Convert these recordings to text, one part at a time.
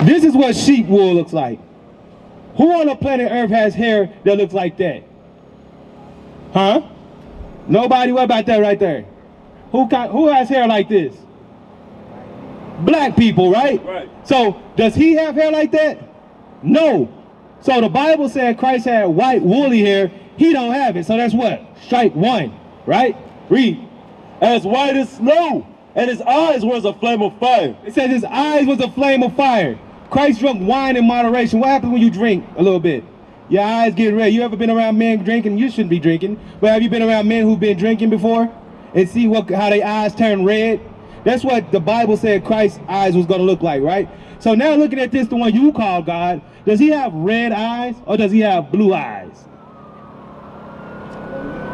This is what sheep wool looks like. Who on the planet Earth has hair that looks like that? Huh? Nobody? What about that right there? Who has hair like this? Black people, right? Right. So, does he have hair like that? No. So the Bible said Christ had white woolly hair. He don't have it. So that's what? Strike one, right? Read. As white as snow, and his eyes was a flame of fire. It says his eyes was a flame of fire. Christ drunk wine in moderation. What happens when you drink a little bit? Your eyes get red. You ever been around men drinking? You shouldn't be drinking. But have you been around men who've been drinking before? And see how their eyes turn red? That's what the Bible said Christ's eyes was going to look like, right? So now looking at this, the one you call God, does he have red eyes or does he have blue eyes?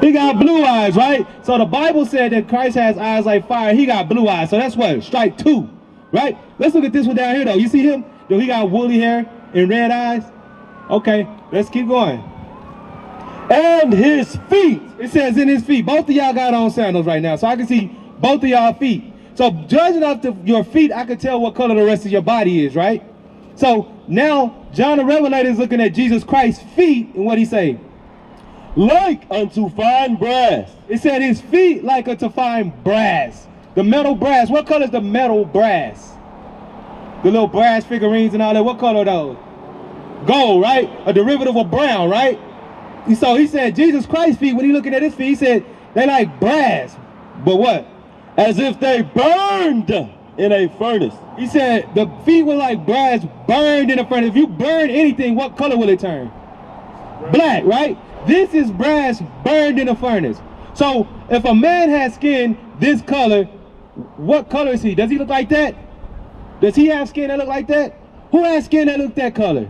He got blue eyes, right? So the Bible said that Christ has eyes like fire. He got blue eyes. So that's what? Strike two, right? Let's look at this one down here, though. You see him? He got woolly hair and red eyes. Okay, let's keep going. And his feet. It says in his feet. Both of y'all got on sandals right now, so I can see both of y'all feet. So judging off your feet, I can tell what color the rest of your body is, right? So now John the Revelator is looking at Jesus Christ's feet, and what he say? Like unto fine brass. It said his feet like unto fine brass. The metal brass. What color is the metal brass? The little brass figurines and all that. What color are those? Gold, right? A derivative of brown, right? So he said Jesus Christ's feet, when he looking at his feet, he said they like brass. But what? As if they burned in a furnace. He said the feet were like brass burned in a furnace. If you burn anything, what color will it turn? Black, right? This is brass burned in a furnace. So if a man has skin this color, what color is he? Does he look like that? Does he have skin that look like that? Who has skin that look that color?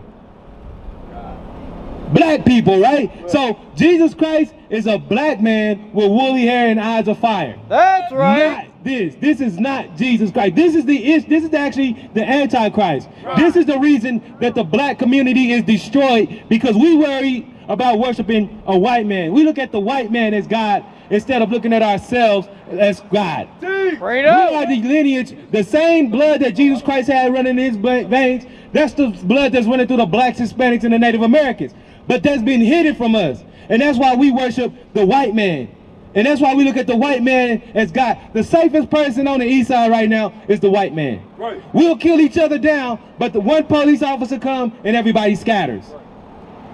Black people, right? So Jesus Christ is a black man with woolly hair and eyes of fire. That's right. Not this. This is not Jesus Christ. This is actually the Antichrist. Right. This is the reason that the black community is destroyed, because we worry about worshiping a white man. We look at the white man as God instead of looking at ourselves as God. We are the lineage, the same blood that Jesus Christ had running in his veins. That's the blood that's running through the blacks, Hispanics, and the Native Americans. But that's been hidden from us. And that's why we worship the white man. And that's why we look at the white man as God. The safest person on the east side right now is the white man. Right. We'll kill each other down, but the one police officer comes and everybody scatters.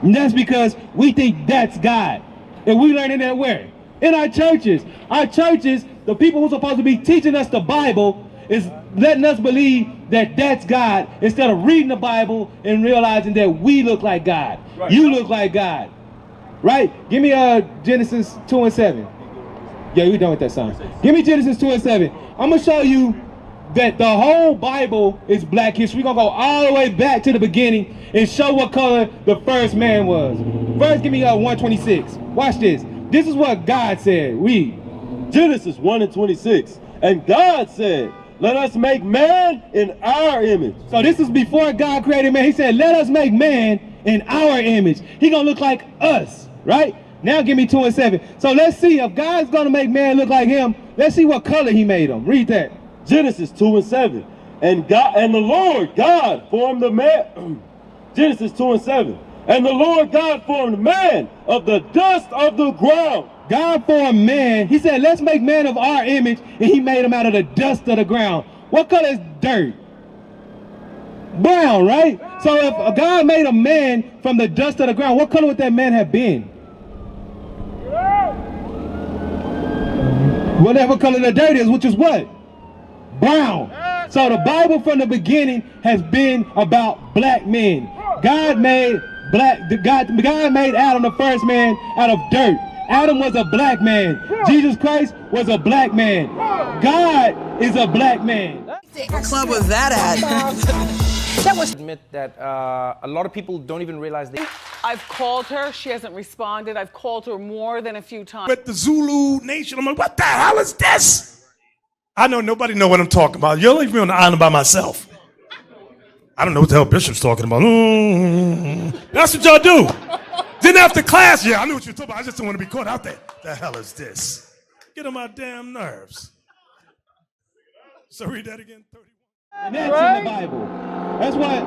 And that's because we think that's God. And we learning that where? In our churches. Our churches, the people who are supposed to be teaching us the Bible is letting us believe that that's God instead of reading the Bible and realizing that we look like God. Right. You look like God. Right? Give me Genesis 2 and 7. Yeah, we're done with that song. Give me Genesis 2 and 7. I'm going to show you that the whole Bible is black history. We're going to go all the way back to the beginning and show what color the first man was. First, give me 126. Watch this. This is what God said. Read. Genesis 1 and 26. And God said, let us make man in our image. So this is before God created man. He said, let us make man in our image. He going to look like us, right? Now give me 2 and 7. So let's see, if God's going to make man look like him, let's see what color he made him. Read that. Genesis 2 and 7. And the Lord God formed the man. Genesis 2 and 7. And the Lord God formed man of the dust of the ground. God formed man. He said, let's make man of our image. And he made him out of the dust of the ground. What color is dirt? Brown, right? So if God made a man from the dust of the ground, what color would that man have been? Whatever color the dirt is, which is what? Brown. So the Bible from the beginning has been about black men. God made Adam, the first man, out of dirt. Adam was a black man. Jesus Christ was a black man. God is a black man. What club was that at? That was admit that a lot of people don't even realize they. I've called her. She hasn't responded. I've called her more than a few times. With the Zulu Nation, I'm like, what the hell is this? I know nobody know what I'm talking about. You'll leave me on the island by myself. I don't know what the hell Bishop's talking about. That's what y'all do. Then after class, yeah, I knew what you were talking about. I just don't want to be caught out there. The hell is this? Get on my damn nerves. So read that again. 31. And that's in the Bible. That's what.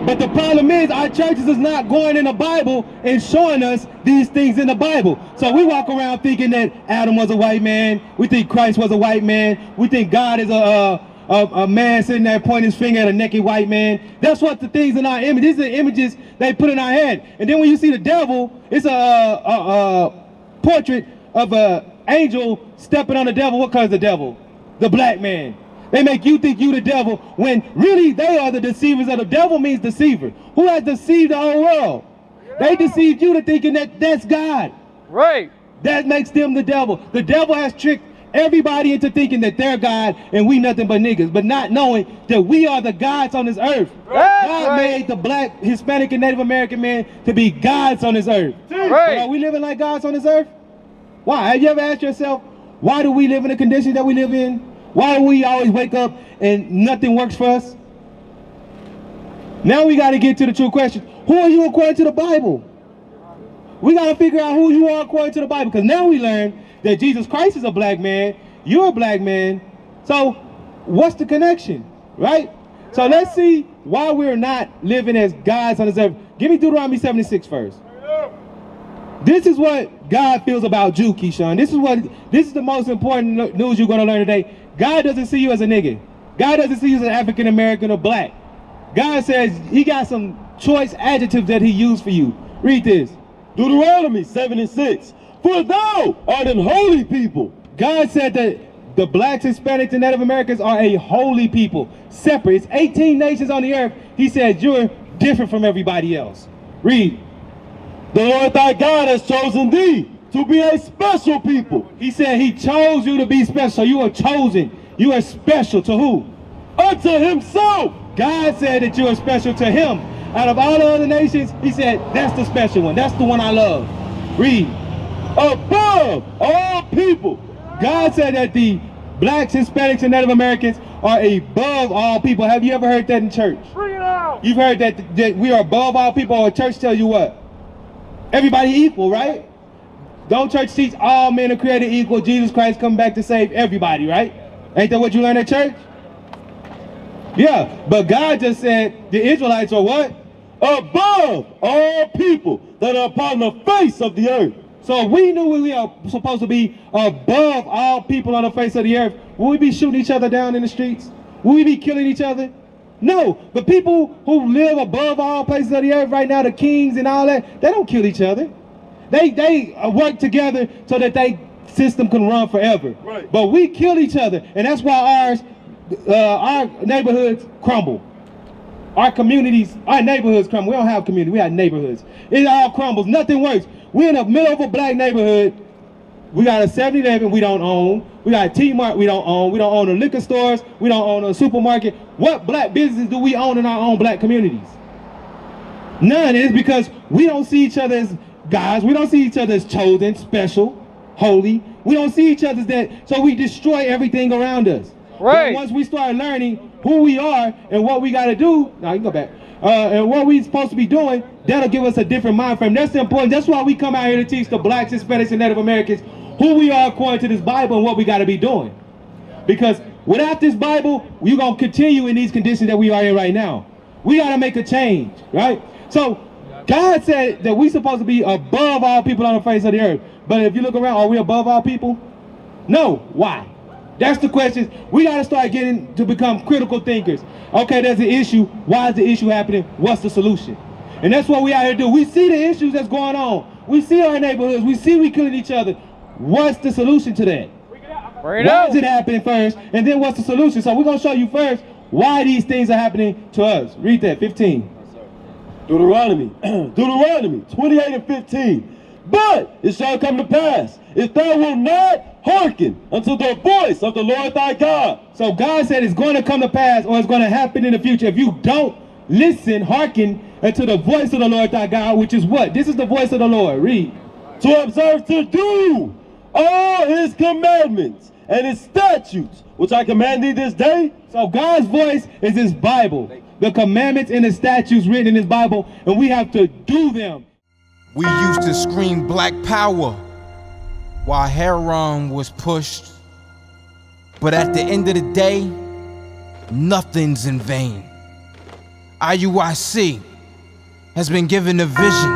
But the problem is our churches is not going in the Bible and showing us these things in the Bible. So we walk around thinking that Adam was a white man. We think Christ was a white man. We think God is a man sitting there pointing his finger at a naked white man. That's what the things in our image. These are the images they put in our head. And then when you see the devil, it's a portrait of an angel stepping on the devil. What color is the devil? The black man. They make you think you the devil when really they are the deceivers of the devil means deceiver. Who has deceived the whole world? They deceived you to thinking that that's God. Right. That makes them the devil. The devil has tricked everybody into thinking that they're God and we nothing but niggas, but not knowing that we are the gods on this earth. God made the black, Hispanic, and Native American man to be gods on this earth. Right. But are we living like gods on this earth? Why? Have you ever asked yourself, why do we live in the conditions that we live in? Why do we always wake up and nothing works for us? Now we got to get to the true question. Who are you according to the Bible? We got to figure out who you are according to the Bible, because now we learn that Jesus Christ is a black man, you're a black man. So what's the connection, right? So let's see why we're not living as gods on this earth. Give me Deuteronomy 76 first. This is what God feels about you, Keyshawn. This is the most important news you're going to learn today. God doesn't see you as a nigga. God doesn't see you as an African American or black. God says he got some choice adjectives that he used for you. Read this. Deuteronomy 7 and 6. For thou art an holy people. God said that the blacks, Hispanics, and Native Americans are a holy people. Separate. It's 18 nations on the earth. He said you're different from everybody else. Read. The Lord thy God has chosen thee to be a special people. He said he chose you to be special. You are chosen. You are special to who? Unto himself. God said that you are special to him. Out of all the other nations, he said, that's the special one. That's the one I love. Read. Above all people. God said that the blacks, Hispanics, and Native Americans are above all people. Have you ever heard that in church? You've heard that we are above all people, or church tell you what? Everybody equal, right? Don't church teach all men are created equal, Jesus Christ come back to save everybody, right? Ain't that what you learn at church? Yeah, but God just said the Israelites are what? Above all people that are upon the face of the earth. So if we knew we are supposed to be above all people on the face of the earth, would we be shooting each other down in the streets? Would we be killing each other? No, but people who live above all places of the earth right now, the kings and all that, they don't kill each other. They work together so that their system can run forever. Right. But we kill each other, and that's why our neighborhoods crumble. Our communities, our neighborhoods crumble. We don't have community, we have neighborhoods. It all crumbles, nothing works. We're in the middle of a black neighborhood. We got a 7-Eleven we don't own. We got a T-Mart we don't own. We don't own the liquor stores. We don't own a supermarket. What black businesses do we own in our own black communities? None. It's because we don't see each other as guys. We don't see each other as chosen, special, holy. We don't see each other as that, so we destroy everything around us. Right. But once we start learning who we are and what we got to do, now you can go back, and what we're supposed to be doing, that'll give us a different mind frame. That's important. That's why we come out here to teach the blacks, Hispanics, and Native Americans who we are according to this Bible and what we got to be doing. Because without this Bible, we're going to continue in these conditions that we are in right now. We got to make a change, right? So God said that we're supposed to be above all people on the face of the earth. But if you look around, are we above all people? No. Why? That's the question. We got to start getting to become critical thinkers. Okay, there's an issue. Why is the issue happening? What's the solution? And that's what we out here do. We see the issues that's going on. We see our neighborhoods. We see we killing each other. What's the solution to that? Why is it happening first? And then what's the solution? So we're going to show you first why these things are happening to us. Read that, 15. Deuteronomy 28 and 15. But it shall come to pass, if thou wilt not hearken unto the voice of the Lord thy God. So God said it's going to come to pass, or it's going to happen in the future. If you don't listen, hearken unto the voice of the Lord thy God, which is what? This is the voice of the Lord. Read. To observe to do all his commandments and his statutes, which I command thee this day. So God's voice is his Bible. The commandments and the statutes written in his Bible, and we have to do them. We used to scream black power while heroin was pushed. But at the end of the day, nothing's in vain. IUIC has been given a vision.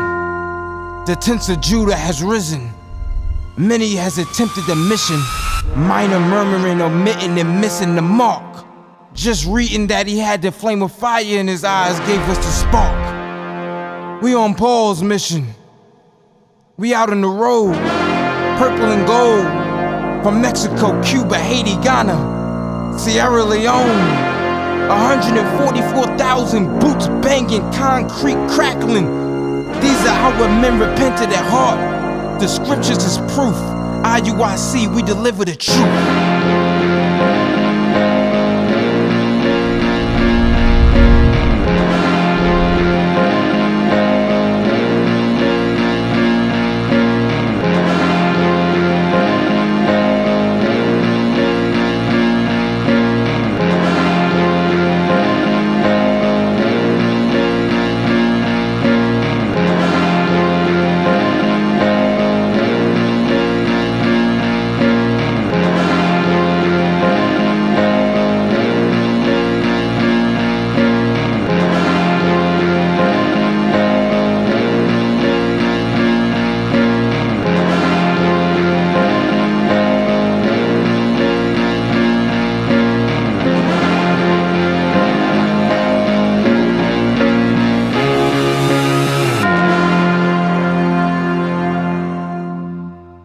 The tents of Judah has risen. Many has attempted the mission. Minor murmuring, omitting, and missing the mark. Just reading that he had the flame of fire in his eyes gave us the spark. We on Paul's mission. We out on the road, purple and gold. From Mexico, Cuba, Haiti, Ghana, Sierra Leone. 144,000 boots banging, concrete crackling. These are our men repented at heart. The scriptures is proof. IUIC, we deliver the truth.